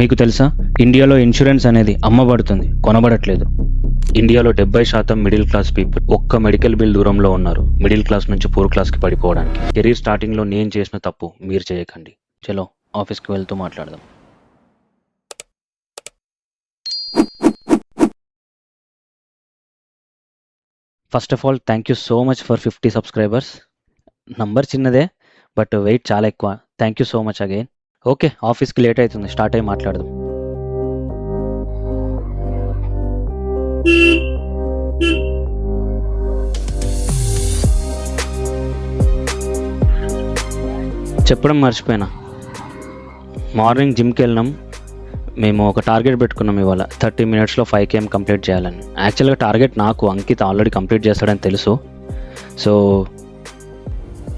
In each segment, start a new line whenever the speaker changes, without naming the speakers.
మీకు తెలుసా, ఇండియాలో ఇన్సూరెన్స్ అనేది అమ్మబడుతుంది, కొనబడట్లేదు. ఇండియాలో 70% మిడిల్ క్లాస్ పీపుల్ ఒక్క మెడికల్ బిల్ దూరంలో ఉన్నారు మిడిల్ క్లాస్ నుంచి పూర్ క్లాస్కి పడిపోవడానికి. కెరీర్ స్టార్టింగ్లో నేను చేసిన తప్పు మీరు చేయకండి. చలో ఆఫీస్కి వెళ్తూ మాట్లాడదాం. First of all thank you so much for 50 subscribers. Number చిన్నదే బట్ వెయిట్ చాలా ఎక్కువ. Thank you so much again. Okay, ఆఫీస్కి లేట్ అవుతుంది, స్టార్ట్ అయ్యి మాట్లాడదాం. చెప్పడం మర్చిపోయినా, మార్నింగ్ జిమ్కి వెళ్ళినాం. మేము ఒక టార్గెట్ పెట్టుకున్నాం, ఇవాళ 30 minutesలో 5 km కంప్లీట్ చేయాలని. యాక్చువల్గా టార్గెట్ నాకు అంకిత్ ఆల్రెడీ కంప్లీట్ చేస్తాడని తెలుసు. So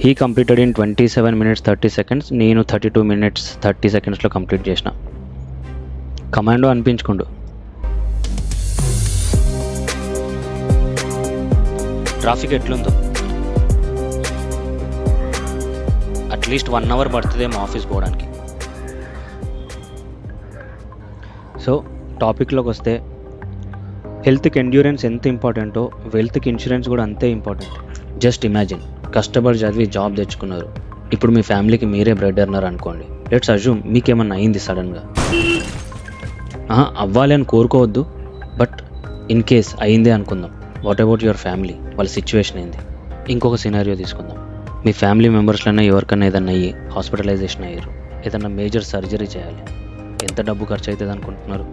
he completed in 27 minutes 30 seconds. నేను 32 minutes 30 secondsలో కంప్లీట్ చేసిన. కమాండో అనిపించుకుండు. ట్రాఫిక్ ఎట్లుందో, అట్లీస్ట్ 1 hour పడుతుందేమో ఆఫీస్ పోవడానికి. సో టాపిక్లోకి వస్తే, హెల్త్కి ఎండ్యూరెన్స్ ఎంత ఇంపార్టెంటో వెల్త్కి ఇన్సూరెన్స్ కూడా అంతే ఇంపార్టెంట్. జస్ట్ ఇమాజిన్, కష్టపడి చదివి జాబ్ తెచ్చుకున్నారు, ఇప్పుడు మీ ఫ్యామిలీకి మీరే బ్రెడ్ ఎర్నర్ అనుకోండి. లెట్స్ అజ్యూమ్ మీకేమన్నా అయింది సడన్గా. అవ్వాలి అని కోరుకోవద్దు, బట్ ఇన్ కేస్ అయిందే అనుకుందాం. What about your family? వాళ్ళ సిచ్యువేషన్ ఏంది? ఇంకొక సినారియో తీసుకుందాం. మీ ఫ్యామిలీ మెంబర్స్లోనే ఎవరికైనా ఏదన్నా అయ్యి హాస్పిటలైజేషన్ అయ్యారు, ఏదన్నా మేజర్ సర్జరీ చేయాలి. ఎంత డబ్బు ఖర్చు అవుతుంది అనుకుంటున్నారు?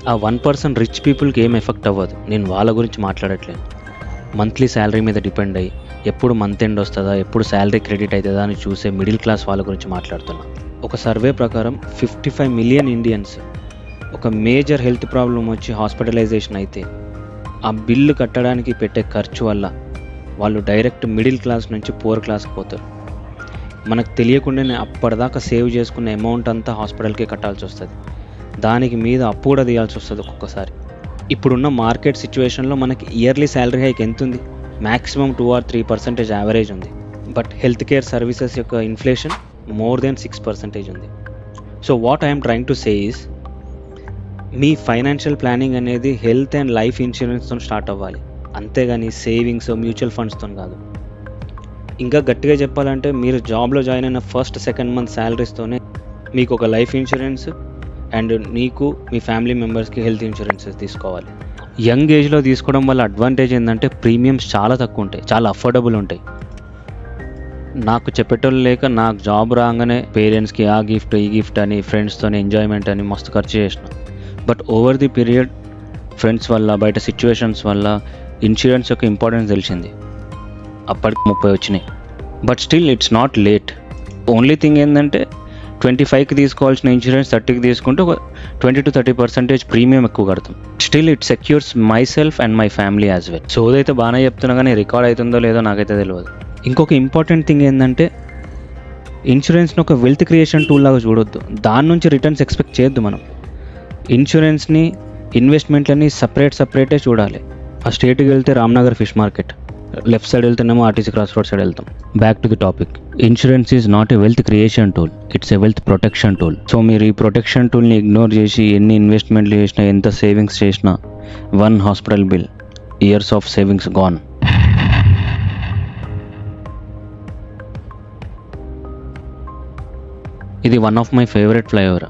ఆ 1% రిచ్ పీపుల్కి ఏం ఎఫెక్ట్ అవ్వదు. నేను వాళ్ళ గురించి మాట్లాడట్లేదు. మంత్లీ శాలరీ మీద డిపెండ్ అయ్యి ఎప్పుడు మంత్ ఎండ్ వస్తుందా, ఎప్పుడు శాలరీ క్రెడిట్ అవుతుందా అని చూసే మిడిల్ క్లాస్ వాళ్ళ గురించి మాట్లాడుతున్నా. ఒక సర్వే ప్రకారం 55 million ఇండియన్స్ ఒక మేజర్ హెల్త్ ప్రాబ్లం వచ్చి హాస్పిటలైజేషన్ అయితే ఆ బిల్లు కట్టడానికి పెట్టే ఖర్చు వల్ల వాళ్ళు డైరెక్ట్ మిడిల్ క్లాస్ నుంచి పూర్ క్లాస్కి పోతారు. మనకు తెలియకుండానే అప్పటిదాకా సేవ్ చేసుకున్న అమౌంట్ అంతా హాస్పిటల్కే కట్టాల్సి వస్తుంది. దానికి మీద అప్పు కూడా తీయాల్సి వస్తుంది ఒక్కొక్కసారి. ఇప్పుడున్న మార్కెట్ సిచ్యువేషన్లో మనకి ఇయర్లీ శాలరీ హైక్ ఎంత ఉంది? మ్యాక్సిమం 2 or 3% యావరేజ్ ఉంది. బట్ హెల్త్ కేర్ సర్వీసెస్ యొక్క ఇన్ఫ్లేషన్ మోర్ దెన్ 6% ఉంది. So what I'm trying to say is, me financial planning అనేది హెల్త్ అండ్ లైఫ్ ఇన్సూరెన్స్తో స్టార్ట్ అవ్వాలి, అంతేగాని సేవింగ్స్ మ్యూచువల్ ఫండ్స్తో కాదు. ఇంకా గట్టిగా చెప్పాలంటే, మీరు జాబ్లో జాయిన్ అయిన ఫస్ట్ 2nd month శాలరీస్తోనే మీకు ఒక లైఫ్ ఇన్సూరెన్స్ అండ్ నీకు మీ ఫ్యామిలీ మెంబర్స్కి హెల్త్ ఇన్సూరెన్సెస్ తీసుకోవాలి. యంగ్ ఏజ్లో తీసుకోవడం వల్ల అడ్వాంటేజ్ ఏంటంటే ప్రీమియమ్స్ చాలా తక్కువ ఉంటాయి, చాలా అఫోర్డబుల్ ఉంటాయి. నాకు చెప్పేటోళ్ళు లేక నాకు జాబ్ రాగానే పేరెంట్స్కి ఆ గిఫ్ట్ ఈ గిఫ్ట్ అని ఫ్రెండ్స్తో ఎంజాయ్మెంట్ అని మస్తు ఖర్చు చేసిన. But over the period friends వల్ల, బయట సిచ్యువేషన్స్ వల్ల ఇన్సూరెన్స్ యొక్క ఇంపార్టెన్స్ తెలిసింది. అప్పటికి 30 వచ్చినాయి. But still it's not late. Only thing ఏంటంటే 25కి తీసుకోవాల్సిన ఇన్సూరెన్స్ 30కి తీసుకుంటే ఒక 20 to 30% ప్రీమియం ఎక్కువ కడతాం. Still it secures my self and my family as well. So అదైతే బాగానే చెప్తున్నా, కానీ రికార్డ్ అవుతుందో లేదో నాకైతే తెలియదు. ఇంకొక ఇంపార్టెంట్ థింగ్ ఏంటంటే, ఇన్సూరెన్స్ని ఒక వెల్త్ క్రియేషన్ టూల్ లాగా చూడొద్దు. దాని నుంచి రిటర్న్స్ ఎక్స్పెక్ట్ చేయొద్దు. మనం ఇన్సూరెన్స్ని, ఇన్వెస్ట్మెంట్లని సపరేటే చూడాలి. ఆ స్టేట్కి వెళ్తే Ramnagar fish market, left side వెళ్తేనేమో ఆర్టీసీ క్రాస్ రోడ్ సైడ్ వెళ్తాం. Back to the topic. Insurance is not a wealth creation tool, it's a wealth protection tool. So మీరు ఈ ప్రొటెక్షన్ టూల్ని ఇగ్నోర్ చేసి ఎన్ని ఇన్వెస్ట్మెంట్లు చేసినా, ఎంత సేవింగ్స్ చేసినా, 1 hospital bill, years of savings gone. ఇది one of my favourite flyover.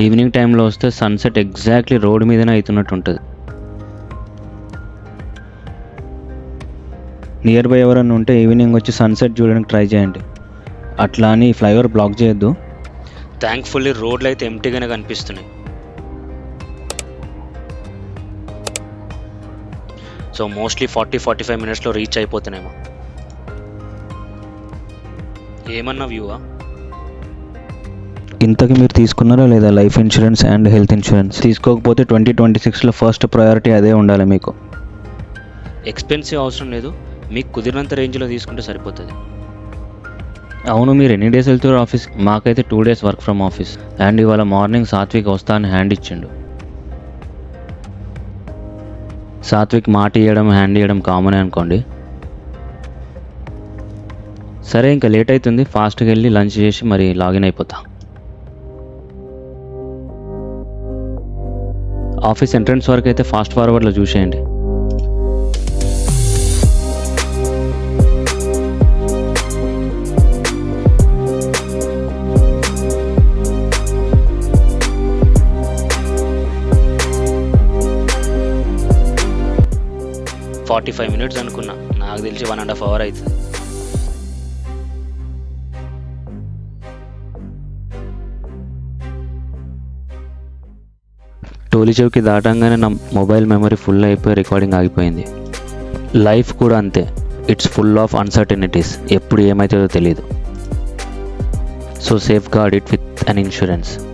Evening టైంలో వస్తే సన్సెట్ ఎగ్జాక్ట్లీ రోడ్ మీదనే అవుతున్నట్టు ఉంటుంది. నియర్ బై ఎవరన్నా ఉంటే ఈవినింగ్ వచ్చి సన్సెట్ చూడడానికి ట్రై చేయండి. అట్లా అని ఫ్లైఓవర్ బ్లాక్ చేయొద్దు. థ్యాంక్ఫుల్లీ రోడ్లు అయితే ఎంటీగానే కనిపిస్తున్నాయి. సో మోస్ట్లీ 40-45 minutesలో రీచ్ అయిపోతున్నాయేమో. ఏమన్నా వ్యూవా? ఇంతకు మీరు తీసుకున్నారా లేదా life insurance and health insurance? తీసుకోకపోతే 2026లో ఫస్ట్ ప్రయారిటీ అదే ఉండాలి మీకు. ఎక్స్పెన్సివ్ అవసరం లేదు, మీకు కుదిరినంత రేంజ్లో తీసుకుంటే సరిపోతుంది. అవును, మీరు ఎన్ని డేస్ వెళ్తారు ఆఫీస్? మాకైతే 2 days work from office. And ఇవాళ మార్నింగ్ సాత్విక్ వస్తా అని హ్యాండ్ ఇచ్చిండు. సాత్విక్ మాట ఇవ్వడం, హ్యాండ్ ఇవ్వడం కామనే అనుకోండి. సరే, ఇంకా లేట్ అవుతుంది, ఫాస్ట్గా వెళ్ళి లంచ్ చేసి మరి లాగిన్ అయిపోతా. ఆఫీస్ ఎంట్రన్స్ వరకు అయితే ఫాస్ట్ ఫార్వర్డ్లో చూసేయండి. ఫార్టీ 45 minutes అనుకున్నా, నాకు తెలిసి 1.5 hours అవుతుంది. టోలీ చౌకి దాటంగానే నా మొబైల్ మెమరీ ఫుల్ అయిపోయి రికార్డింగ్ ఆగిపోయింది. లైఫ్ కూడా అంతే, ఇట్స్ ఫుల్ ఆఫ్ అన్సర్టనిటీస్. ఎప్పుడు ఏమవుతుందో తెలియదు. So safeguard it with an insurance.